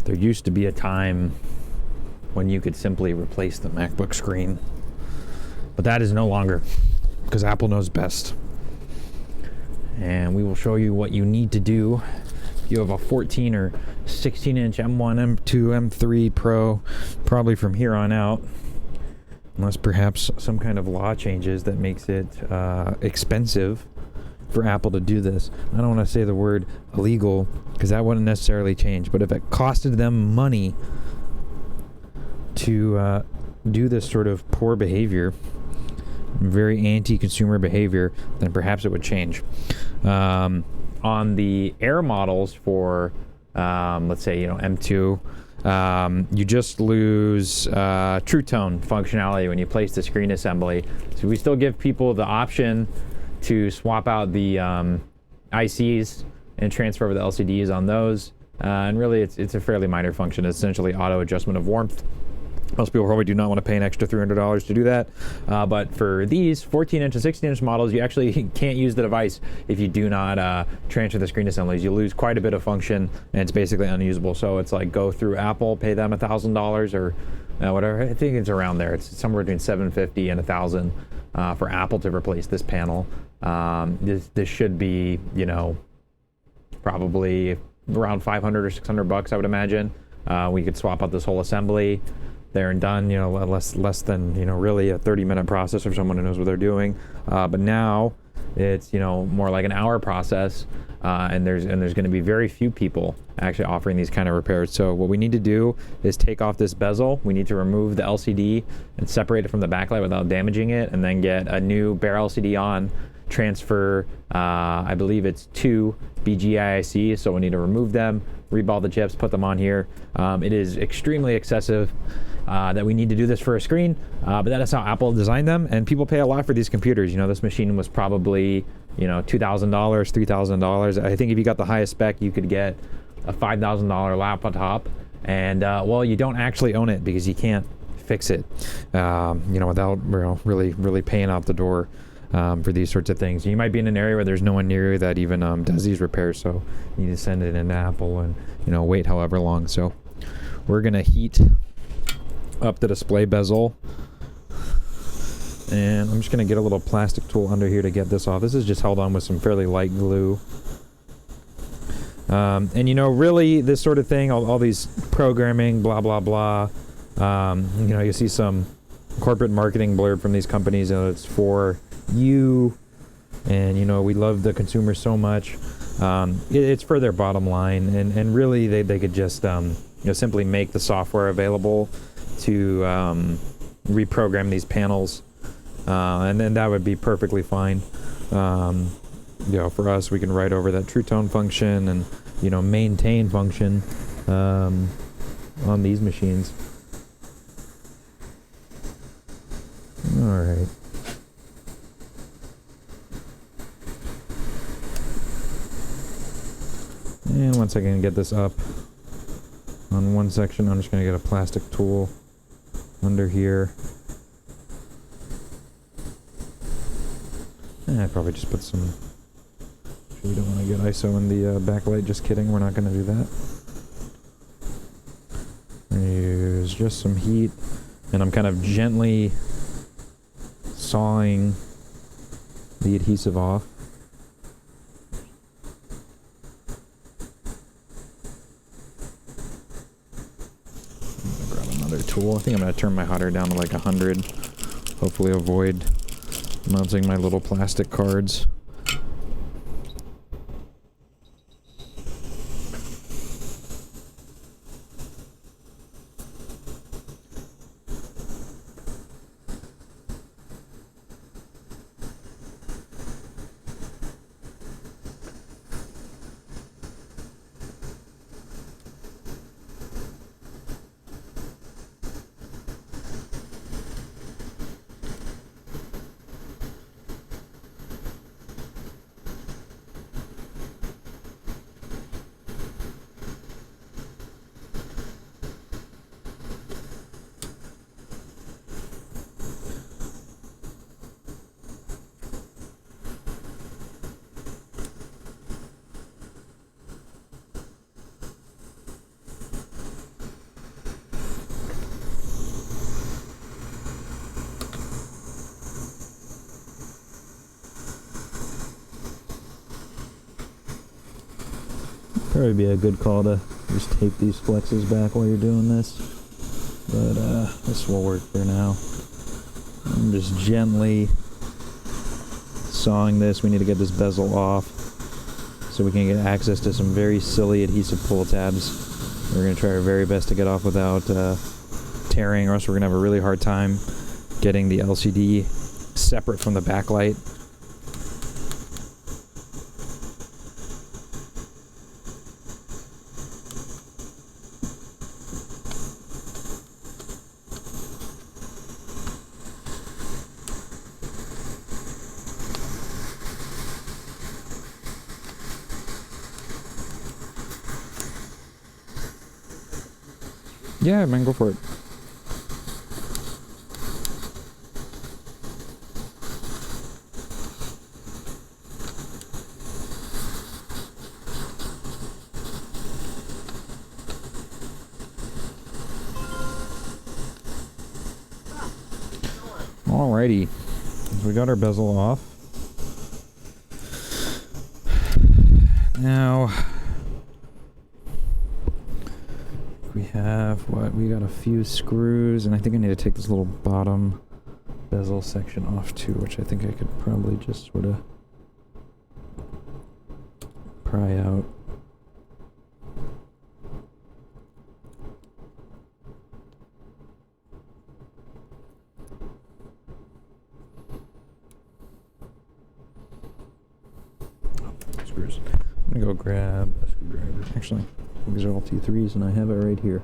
There used to be a time when you could simply replace the MacBook screen, but that is no longer, because Apple knows best. And we will show you what you need to do if you have a 14 or 16 inch M1, M2, M3 Pro, probably from here on out, unless perhaps some kind of law changes that makes it expensive for Apple to do this. I don't want to say the word illegal, because that wouldn't necessarily change, but if it costed them money to do this sort of poor behavior, very anti-consumer behavior, then perhaps it would change. On the Air models for, let's say, M2, you just lose True Tone functionality when you place the screen assembly. So we still give people the option to swap out the ICs and transfer over the LCDs on those. And really, it's a fairly minor function. It's essentially auto adjustment of warmth. Most people probably do not want to pay an extra $300 to do that. But for these 14-inch and 16-inch models, you actually can't use the device if you do not transfer the screen assemblies. You lose quite a bit of function, and it's basically unusable. So it's like go through Apple, pay them $1,000 or whatever. I think it's around there. It's somewhere between $750 and $1,000 for Apple to replace this panel. This should be, probably around $500 or $600, I would imagine. We could swap out this whole assembly. There and done, less than, really a 30-minute process for someone who knows what they're doing. But now it's, more like an hour process, and there's going to be very few people actually offering these kind of repairs. So what we need to do is take off this bezel. We need to remove the LCD and separate it from the backlight without damaging it, and then get a new bare LCD on, transfer, I believe it's 2 BGA ICs, so we need to remove them, reball the chips, put them on here. It is extremely excessive that we need to do this for a screen, but that is how Apple designed them, and people pay a lot for these computers. This machine was probably, $2,000, $3,000. I think if you got the highest spec, you could get a $5,000 laptop, and you don't actually own it because you can't fix it, without really paying out the door for these sorts of things. You might be in an area where there's no one near you that even does these repairs, so you need to send it into Apple and wait however long. So we're gonna heat up the display bezel, and I'm just gonna get a little plastic tool under here to get this off. This is just held on with some fairly light glue. And really this sort of thing, all these programming, blah blah blah, you see some corporate marketing blurb from these companies, it's for you, and we love the consumer so much. It's for their bottom line, and really they could just simply make the software available to reprogram these panels, and then that would be perfectly fine. For us, we can write over that True Tone function and maintain function on these machines. All right. And once I can get this up on one section, I'm just going to get a plastic tool under here. I probably just put some... We don't want to get ISO in the backlight. Just kidding, we're not going to do that. Use just some heat, and I'm kind of gently sawing the adhesive off. Tool. I think I'm going to turn my hotter down to like 100. Hopefully avoid melting my little plastic cards. Probably be a good call to just tape these flexes back while you're doing this, but this will work for now. I'm just gently sawing this. We need to get this bezel off so we can get access to some very silly adhesive pull tabs. We're going to try our very best to get off without tearing, or else we're going to have a really hard time getting the LCD separate from the backlight. Yeah, man, go for it. Alrighty, we got our bezel off. Now we have we got a few screws, and I think I need to take this little bottom bezel section off too, which I think I could probably just sort of pry out. Screws. I'm gonna go grab a screwdriver. Actually, these are all T3s, and I have it right here.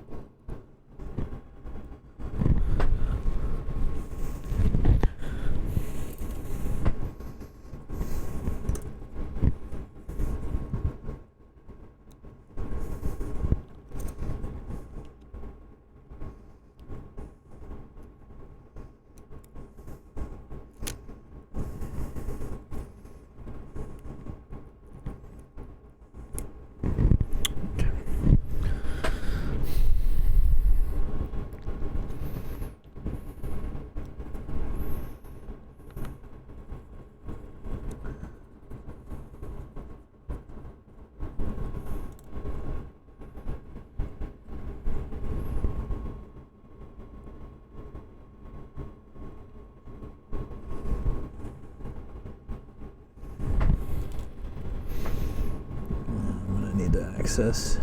To access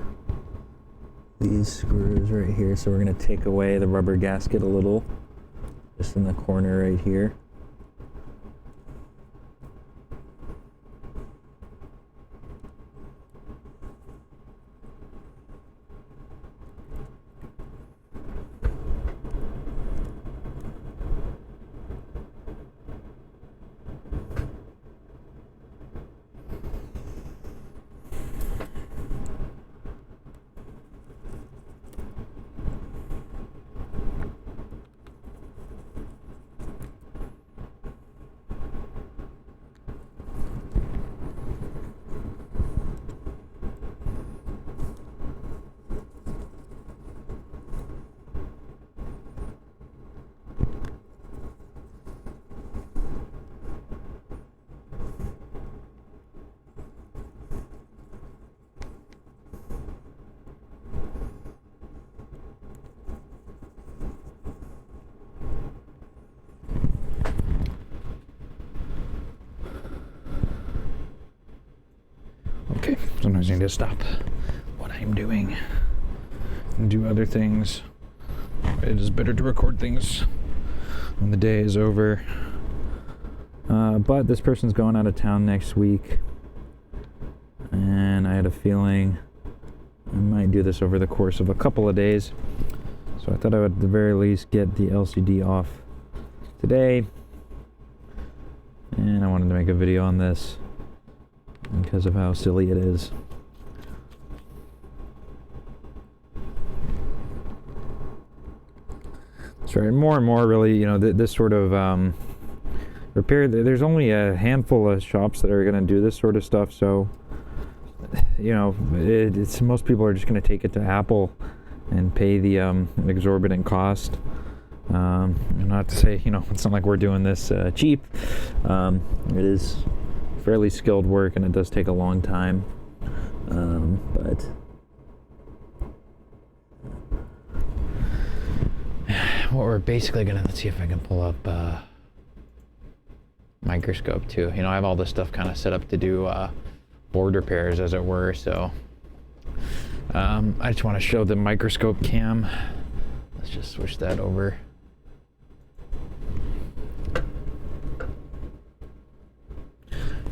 these screws right here, so we're going to take away the rubber gasket a little, just in the corner right here. Okay, sometimes I need to stop what I'm doing and do other things. It is better to record things when the day is over. But this person's going out of town next week, and I had a feeling I might do this over the course of a couple of days. So I thought I would at the very least get the LCD off today, and I wanted to make a video on this because of how silly it is. That's right. More and more, really, you know, this sort of repair. There's only a handful of shops that are going to do this sort of stuff. So, you know, it's most people are just going to take it to Apple and pay the exorbitant cost. Not to say, you know, it's not like we're doing this cheap. It is fairly skilled work, and it does take a long time. But what we're basically gonna, let's see if I can pull up microscope too. You know, I have all this stuff kind of set up to do board repairs, as it were. So I just want to show the microscope cam. Let's just switch that over.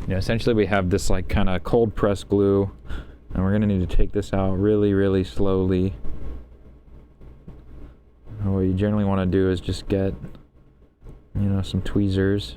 You know, essentially we have this like kind of cold press glue, and we're gonna need to take this out really, really slowly. And what you generally want to do is just get, you know, some tweezers.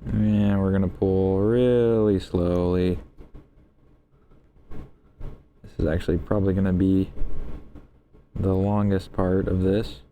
And we're gonna pull really slowly. This is actually probably gonna be the longest part of this.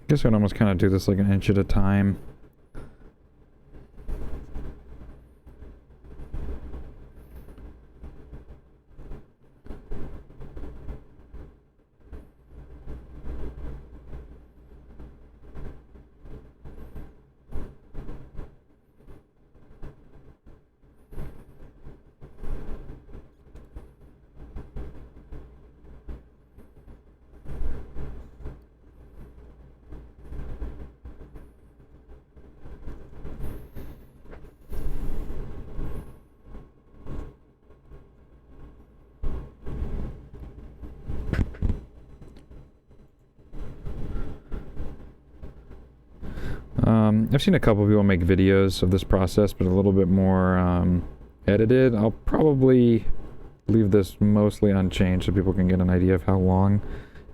I guess I'd almost kind of do this like an inch at a time. I've seen a couple people make videos of this process, but a little bit more edited. I'll probably leave this mostly unchanged so people can get an idea of how long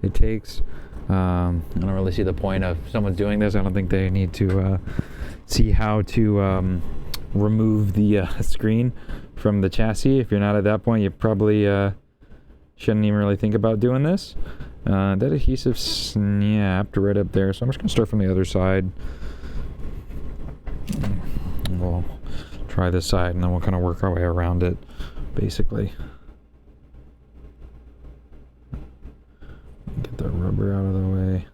it takes. I don't really see the point of someone's doing this. I don't think they need to see how to remove the screen from the chassis. If you're not at that point, you probably shouldn't even really think about doing this. That adhesive snapped right up there, so I'm just going to start from the other side. We'll try this side, and then we'll kind of work our way around it, basically. Get that rubber out of the way.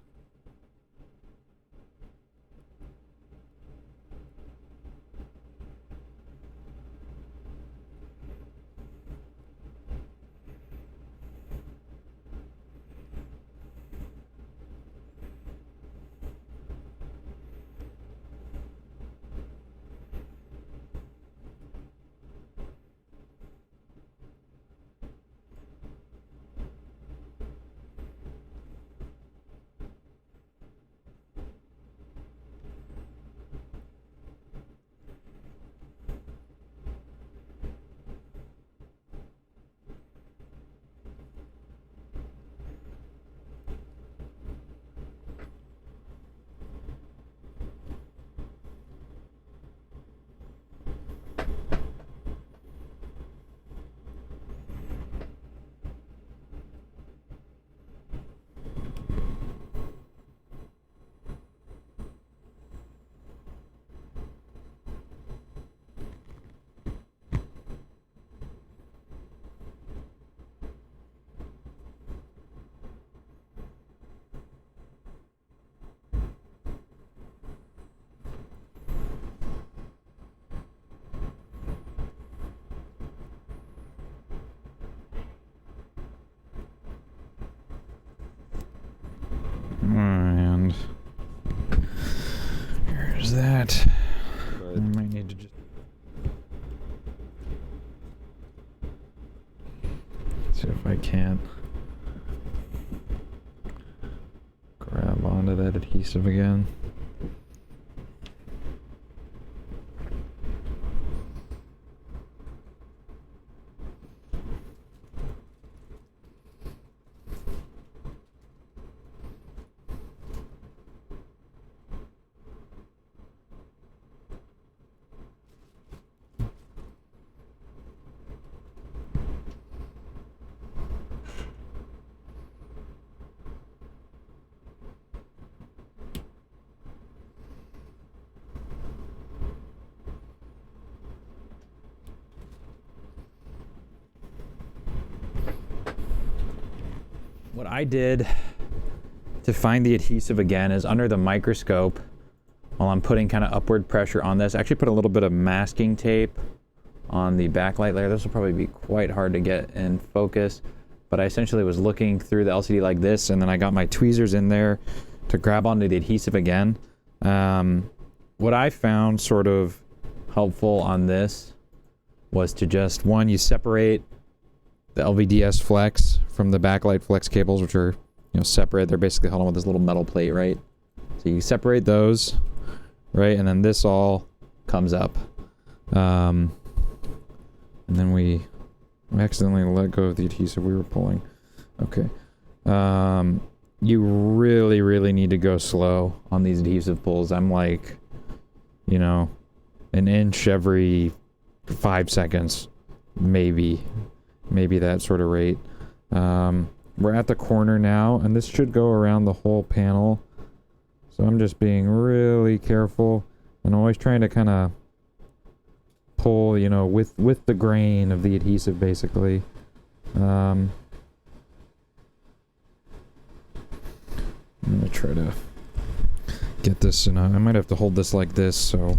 there's that. But I might need to just see if I can't grab onto that adhesive again. What I did to find the adhesive again is under the microscope, while I'm putting kind of upward pressure on this, I actually put a little bit of masking tape on the backlight layer. This will probably be quite hard to get in focus, but I essentially was looking through the LCD like this, and then I got my tweezers in there to grab onto the adhesive again. What I found sort of helpful on this was to just, one, you separate the LVDS flex from the backlight flex cables, which are, you know, separate. They're basically held on with this little metal plate, right? So you separate those, right? And then this all comes up. And then we accidentally let go of the adhesive we were pulling. Okay. You really, really need to go slow on these adhesive pulls. I'm like, you know, an inch every 5 seconds, maybe that sort of rate. We're at the corner now, and this should go around the whole panel. So I'm just being really careful, and always trying to kind of pull, you know, with the grain of the adhesive, basically. I'm gonna try to get this, and I might have to hold this like this so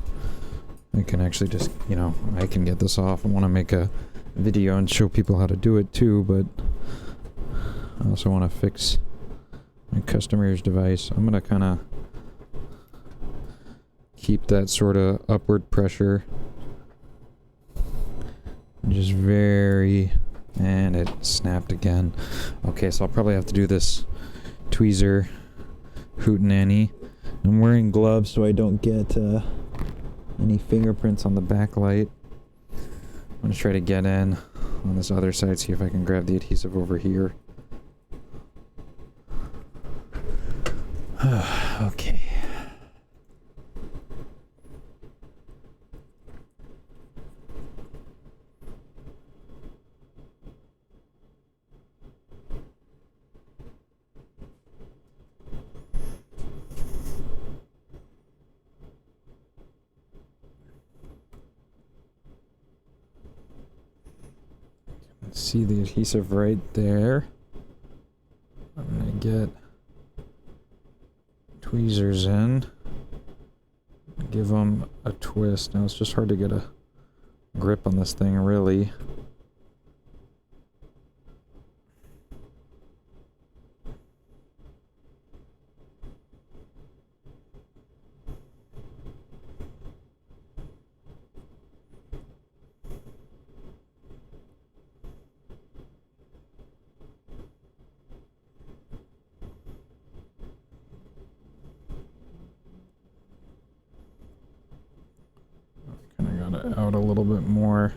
I can actually just, you know, I can get this off. I want to make a video and show people how to do it too, but I also want to fix my customer's device. I'm gonna kind of keep that sort of upward pressure, just very, and it snapped again. Okay, so I'll probably have to do this tweezer hootenanny. I'm wearing gloves so I don't get any fingerprints on the backlight. I'm gonna try to get in on this other side, see if I can grab the adhesive over here. Okay. See the adhesive right there. I'm gonna get tweezers in, give them a twist. Now it's just hard to get a grip on this thing, really. Out a little bit more.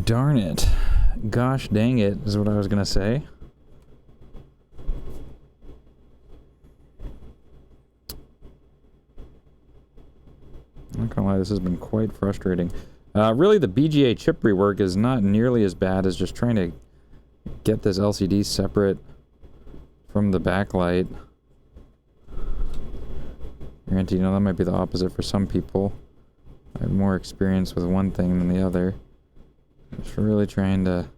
Darn it. Gosh dang it is what I was gonna say. I'm not gonna lie, this has been quite frustrating. Really, the BGA chip rework is not nearly as bad as just trying to get this LCD separate from the backlight. Granted, you know, that might be the opposite for some people. I have more experience with one thing than the other. Just really trying to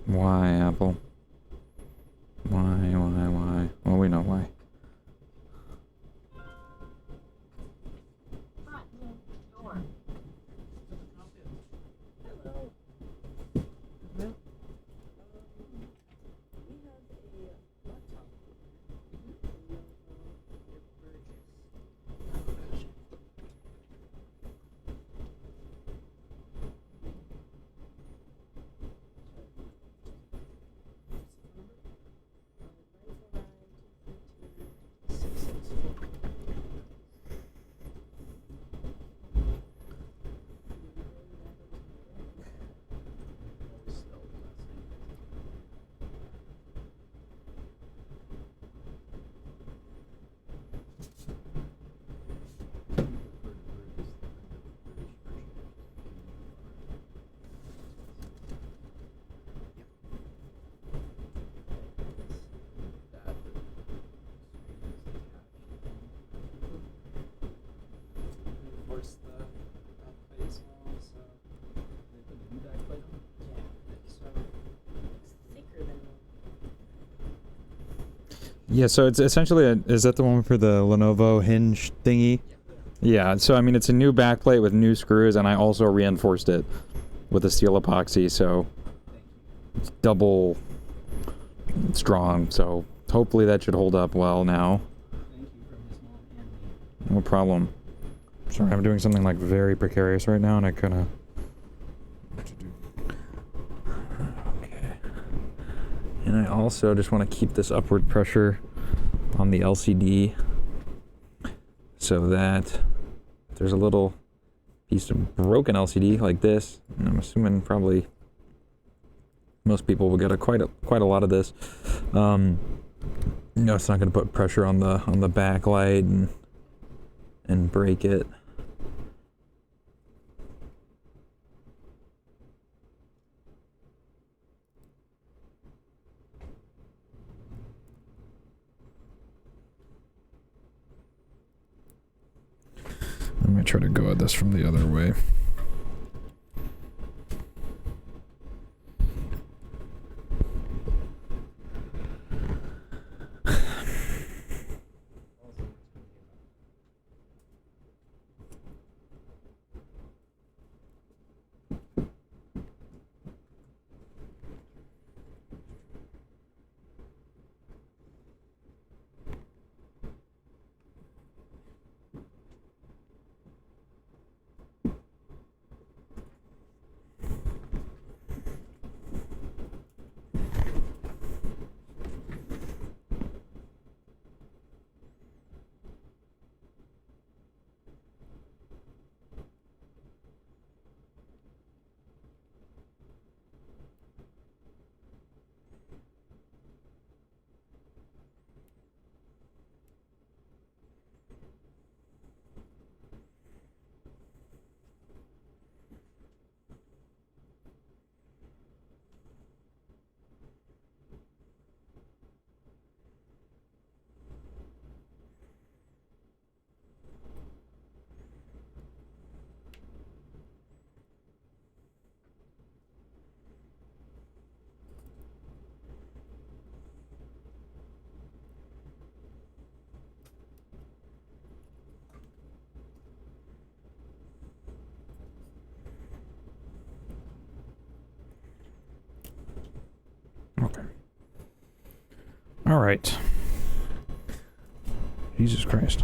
Why, Apple? Why? Well, we know why. Yeah, so it's essentially is that the one for the Lenovo hinge thingy? Yeah, so I mean it's a new backplate with new screws, and I also reinforced it with a steel epoxy, so it's double strong, so hopefully that should hold up well now. No problem. Sorry, I'm doing something like very precarious right now, and I kind of... Okay. And I also just want to keep this upward pressure on the LCD so that there's a little piece of broken LCD like this, and I'm assuming probably most people will get quite a lot of this. No, it's not going to put pressure on the backlight and break it. I'm going to try to go at this from the other way. Okay. All right. Jesus Christ.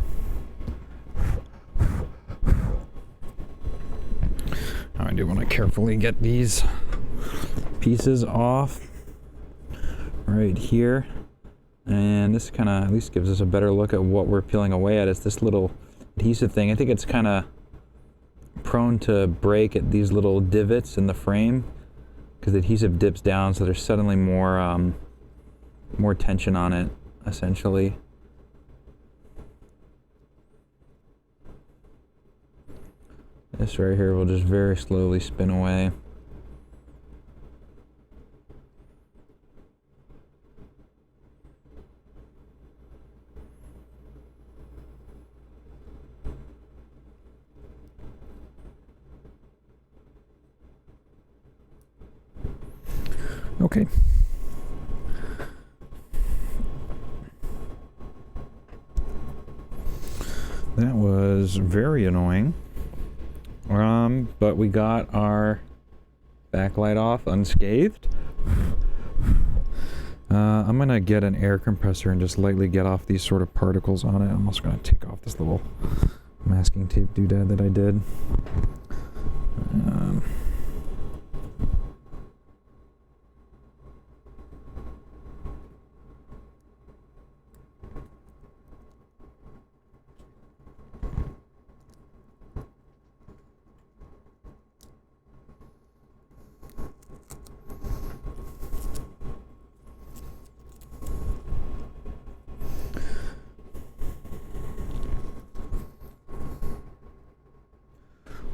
I do want to carefully get these pieces off right here. And this kind of at least gives us a better look at what we're peeling away at. It's this little adhesive thing. I think it's kind of prone to break at these little divots in the frame because the adhesive dips down, so there's suddenly more tension on it, essentially. This right here will just very slowly spin away. Okay. That was very annoying. But we got our backlight off unscathed. I'm gonna get an air compressor and just lightly get off these sort of particles on it. I'm also gonna take off this little masking tape doodad that I did.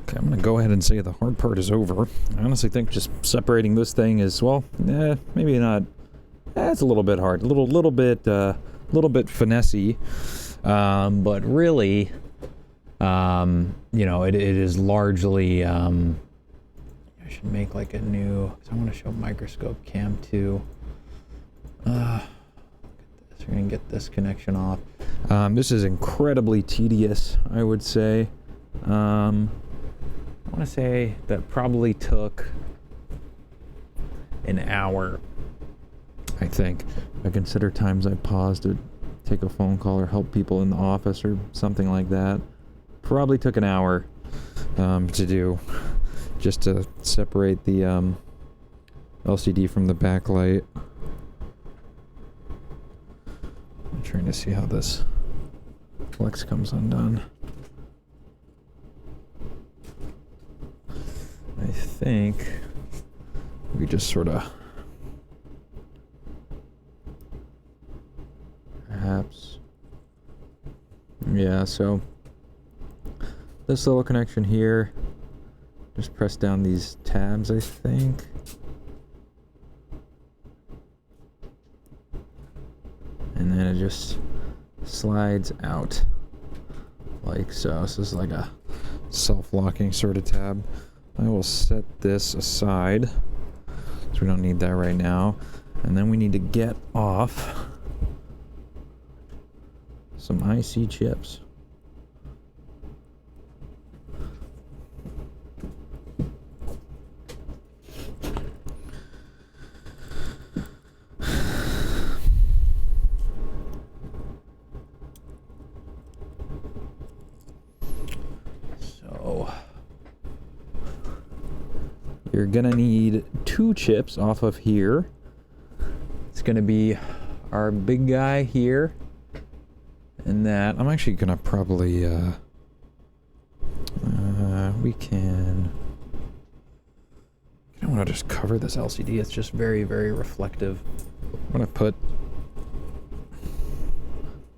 Okay, I'm gonna go ahead and say the hard part is over. I honestly think just separating this thing is, well, maybe not. It's a little bit hard, a little bit finessey, but really, you know, it is largely. I should make like a new. Cause I want to show microscope cam too. Look at this. We're gonna get this connection off. This is incredibly tedious, I would say. I want to say that probably took an hour, I think. I consider times I paused to take a phone call or help people in the office or something like that. Probably took an hour to do, just to separate the LCD from the backlight. I'm trying to see how this flex comes undone. I think we just sort of perhaps, yeah, so this little connection here, just press down these tabs, I think. And then it just slides out like so. This is like a self-locking sort of tab. I will set this aside, so we don't need that right now. And then we need to get off some IC chips. You're gonna need 2 chips off of here. It's gonna be our big guy here, and that I'm actually gonna probably we can. I don't want to just cover this LCD. It's just very, very reflective. I'm gonna put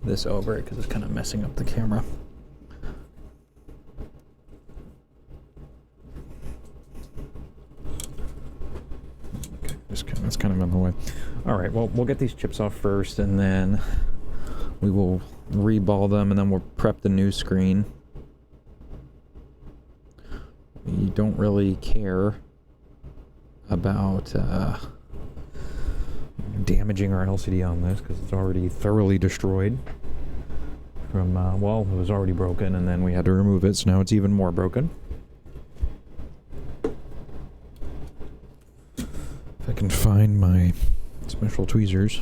this over it because it's kind of messing up the camera. That's kind of in the way. All right, well, we'll get these chips off first, and then we will reball them, and then we'll prep the new screen. We don't really care about damaging our LCD on this because it's already thoroughly destroyed from, well, it was already broken, and then we had to remove it, so now it's even more broken. If I can find my special tweezers.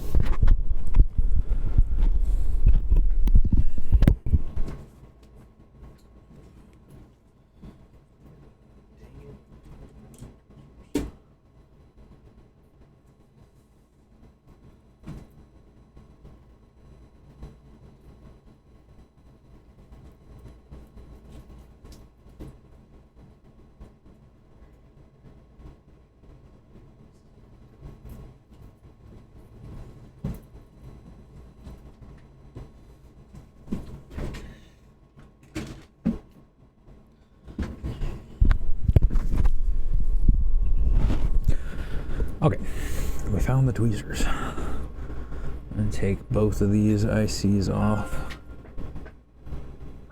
Okay, we found the tweezers. I'm gonna take both of these ICs off.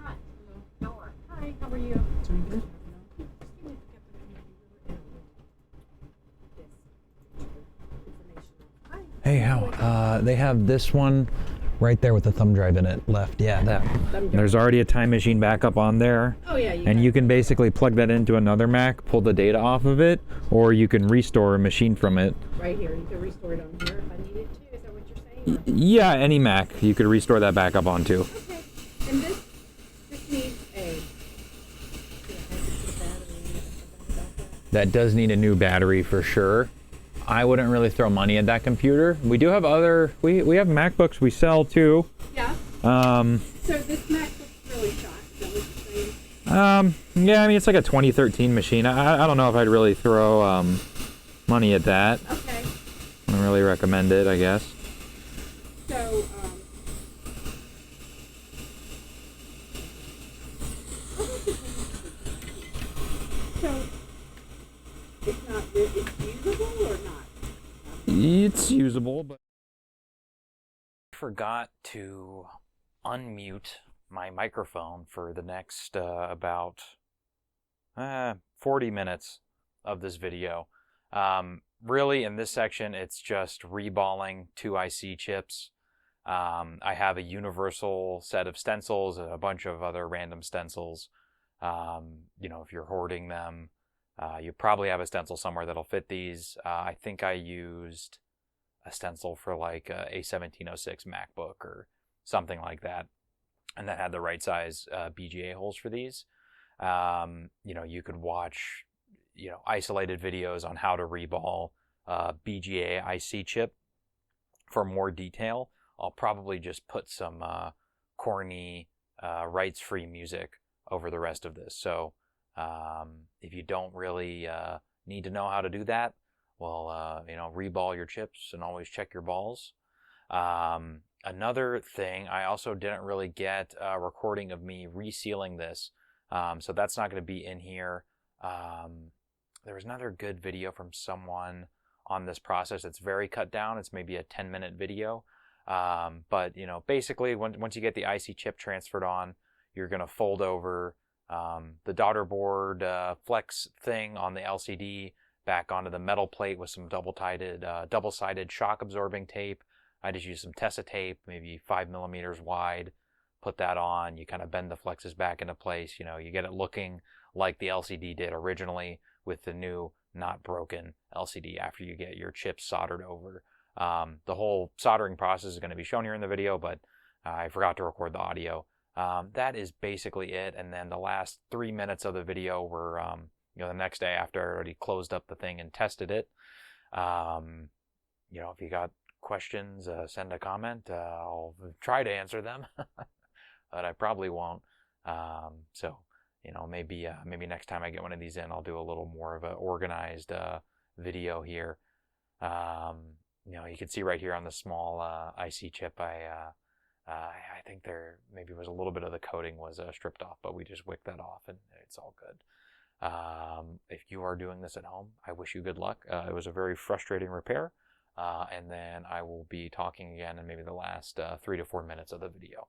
Hi, how are you? Doing good. Hey, how? They have this one right there with the thumb drive in it left. Yeah, that. There's already a time machine backup on there. Oh yeah. And you can basically plug that into another Mac, pull the data off of it, or you can restore a machine from it. Right here. You can restore it on here if I needed to. Is that what you're saying? Or? Yeah, any Mac you could restore that backup onto. Okay. And this needs a. That does need a new battery for sure. I wouldn't really throw money at that computer. We do have other, we have MacBooks we sell too. Yeah. So this MacBook's really shot. Is that what you're saying? Yeah, I mean, it's like a 2013 machine. I don't know if I'd really throw money at that. Okay. I don't really recommend it, I guess. So, it's not, it's usable or not? It's usable, but I forgot to unmute my microphone for the next about 40 minutes of this video. Really, in this section, it's just reballing 2 IC chips. I have a universal set of stencils, a bunch of other random stencils. You know, if you're hoarding them, you probably have a stencil somewhere that'll fit these. I think I used a stencil for like a A2779 MacBook or something like that, and that had the right size BGA holes for these. You know, you could watch, you know, isolated videos on how to reball BGA IC chip for more detail. I'll probably just put some corny rights-free music over the rest of this. So if you don't really need to know how to do that, well, you know, reball your chips and always check your balls. Another thing, I also didn't really get a recording of me resealing this, so that's not going to be in here. There was another good video from someone on this process. It's very cut down. It's maybe a 10-minute video. But, you know, basically, once you get the IC chip transferred on, you're going to fold over the daughter board flex thing on the LCD back onto the metal plate with some double-sided shock-absorbing tape. I just used some Tessa tape, maybe 5 millimeters wide. Put that on. You kind of bend the flexes back into place. You know, you get it looking like the LCD did originally with the new, not broken LCD after you get your chips soldered over. The whole soldering process is going to be shown here in the video, but I forgot to record the audio. That is basically it. And then the last 3 minutes of the video were, you know, the next day after I already closed up the thing and tested it. You know, if you got questions, send a comment. I'll try to answer them, but I probably won't. So, you know, maybe next time I get one of these in, I'll do a little more of an organized video here. You know, you can see right here on the small IC chip, I think there maybe was a little bit of the coating was stripped off, but we just wicked that off and it's all good. If you are doing this at home, I wish you good luck. It was a very frustrating repair. And then I will be talking again in maybe the last 3 to 4 minutes of the video.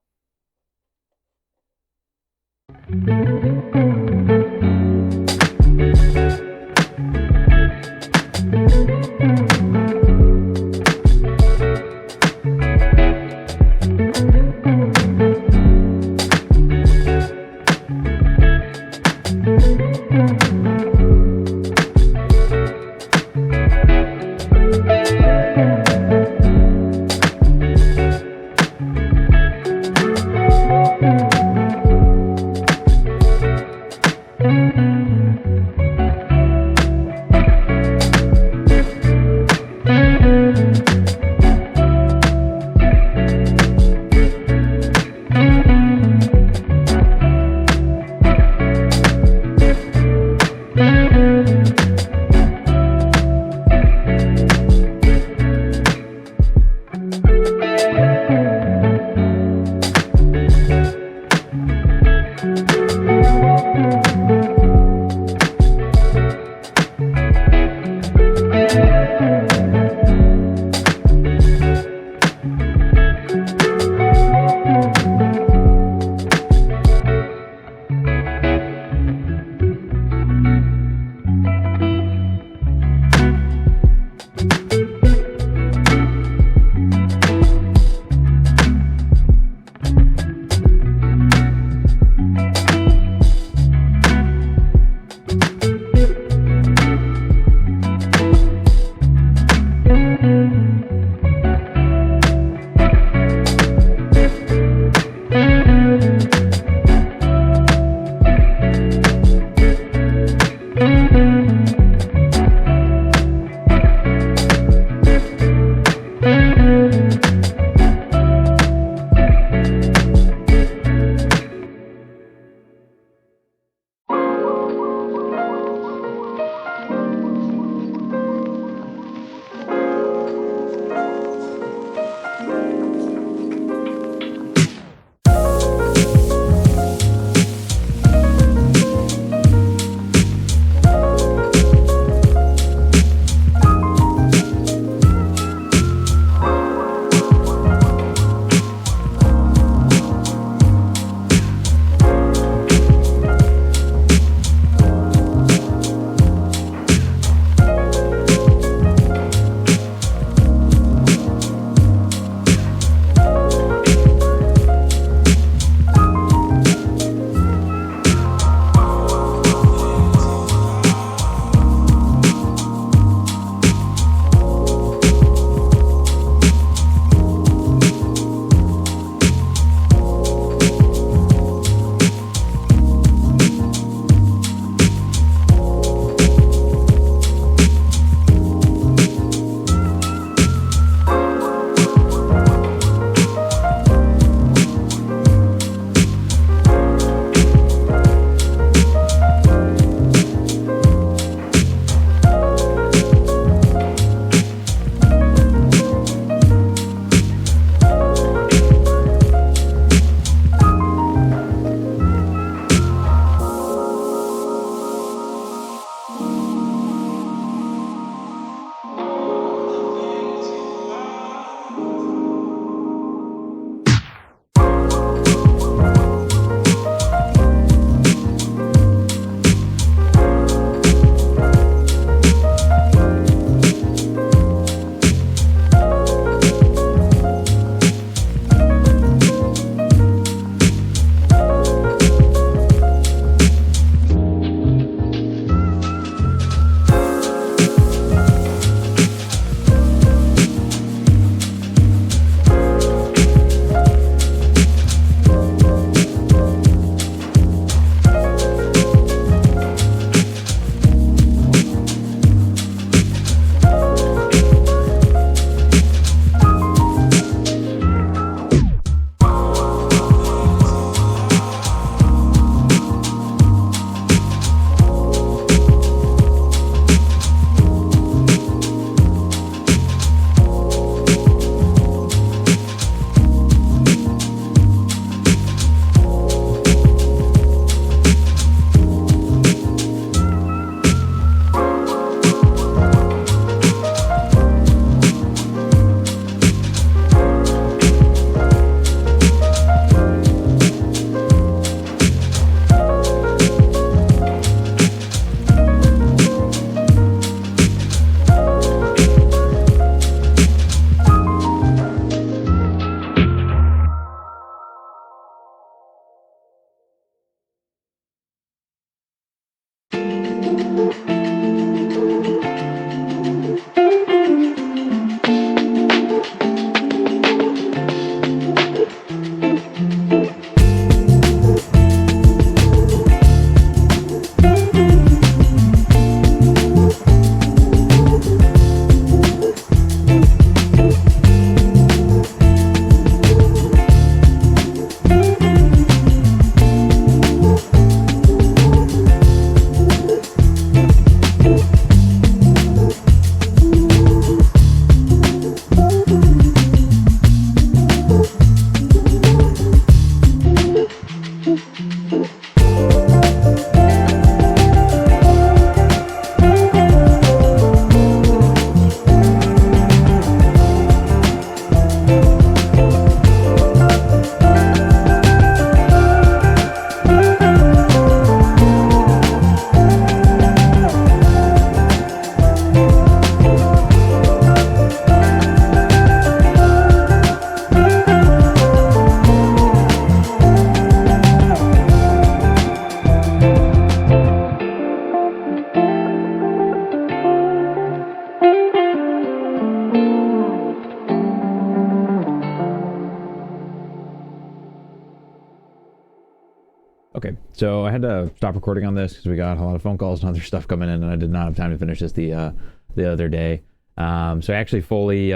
Okay, so I had to stop recording on this because we got a lot of phone calls and other stuff coming in, and I did not have time to finish this the other day. So I actually fully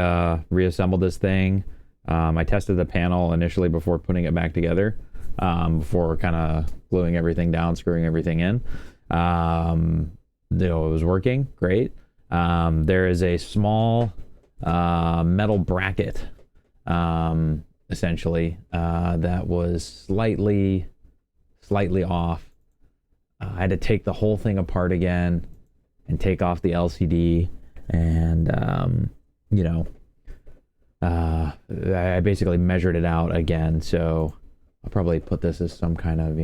reassembled this thing. I tested the panel initially before putting it back together, before kind of gluing everything down, screwing everything in. It was working great. There is a small metal bracket, essentially, that was slightly off. I had to take the whole thing apart again and take off the LCD, and I basically measured it out again. So I'll probably put this as some kind of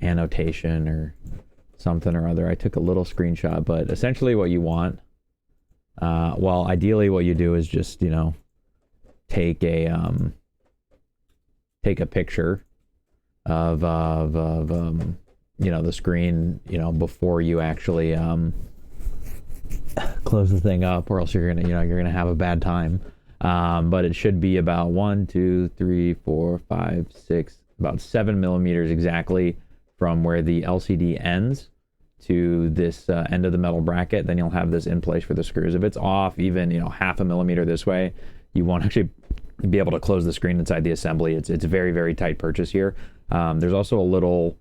annotation or something or other. I took a little screenshot, but essentially what you want, well, ideally what you do is just take a picture of the screen before you actually close the thing up, or else you're gonna have a bad time. But it should be about 1, 2, 3, 4, 5, 6, about 7 millimeters exactly from where the LCD ends to this end of the metal bracket. Then you'll have this in place for the screws. If it's off even half a millimeter this way, you won't actually be able to close the screen inside the assembly. It's a very, very tight purchase here. There's also a little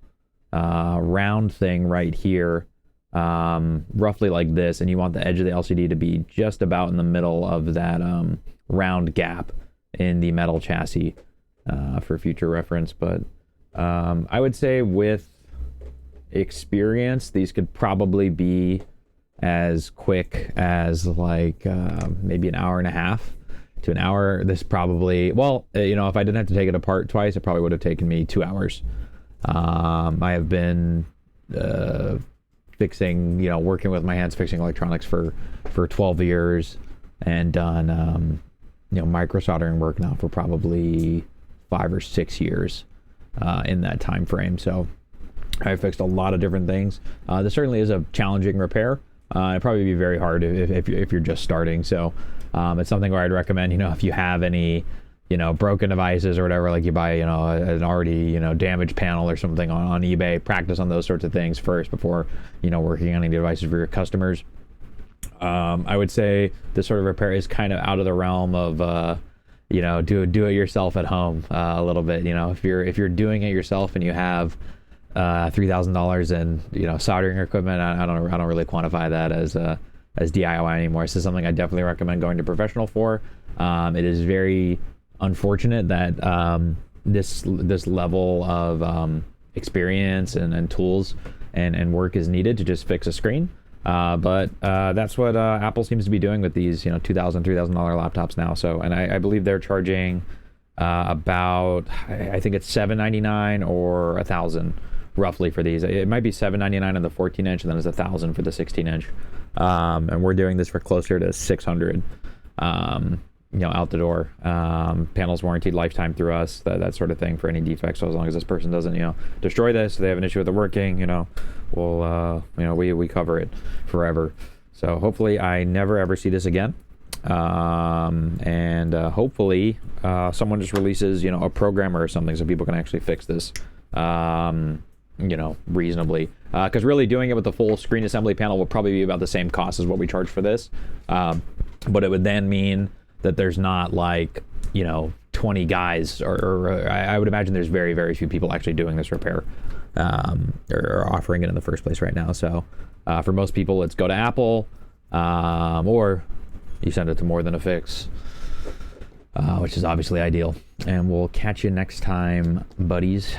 round thing right here, roughly like this, and you want the edge of the LCD to be just about in the middle of that round gap in the metal chassis, for future reference. But I would say with experience, these could probably be as quick as like maybe an hour and a half to an hour. This probably, well, if I didn't have to take it apart twice, it probably would have taken me 2 hours. I have been fixing, working with my hands, fixing electronics for 12 years, and done micro soldering work now for probably 5 or 6 years in that time frame. So I fixed a lot of different things. This certainly is a challenging repair. It'd probably be very hard if you're just starting. So it's something where I'd recommend, if you have any broken devices or whatever, like you buy an already damaged panel or something on eBay, practice on those sorts of things first before working on any devices for your customers. I would say this sort of repair is kind of out of the realm of do it yourself at home a little bit. If you're doing it yourself and you have $3,000 in soldering equipment, I don't really quantify that as DIY anymore. This is something I definitely recommend going to professional for. It is very unfortunate that this level of experience and tools and work is needed to just fix a screen. But that's what Apple seems to be doing with these $2,000, $3,000 laptops now. So, and I believe they're charging about, I think it's $799 or $1,000 roughly for these. It might be $799 on the 14-inch, and then it's $1,000 for the 16-inch. And we're doing this for closer to $600. Out the door. Panels warranted lifetime through us, that sort of thing, for any defects. So as long as this person doesn't destroy this, they have an issue with it working, we'll we cover it forever. So hopefully I never ever see this again. And hopefully someone just releases a programmer or something so people can actually fix this reasonably, because really doing it with the full screen assembly panel will probably be about the same cost as what we charge for this, but it would then mean that there's not like 20 guys, or I would imagine there's very, very few people actually doing this repair, or offering it in the first place right now. So for most people, it's go to Apple, or you send it to More Than a Fix, which is obviously ideal. And we'll catch you next time, buddies.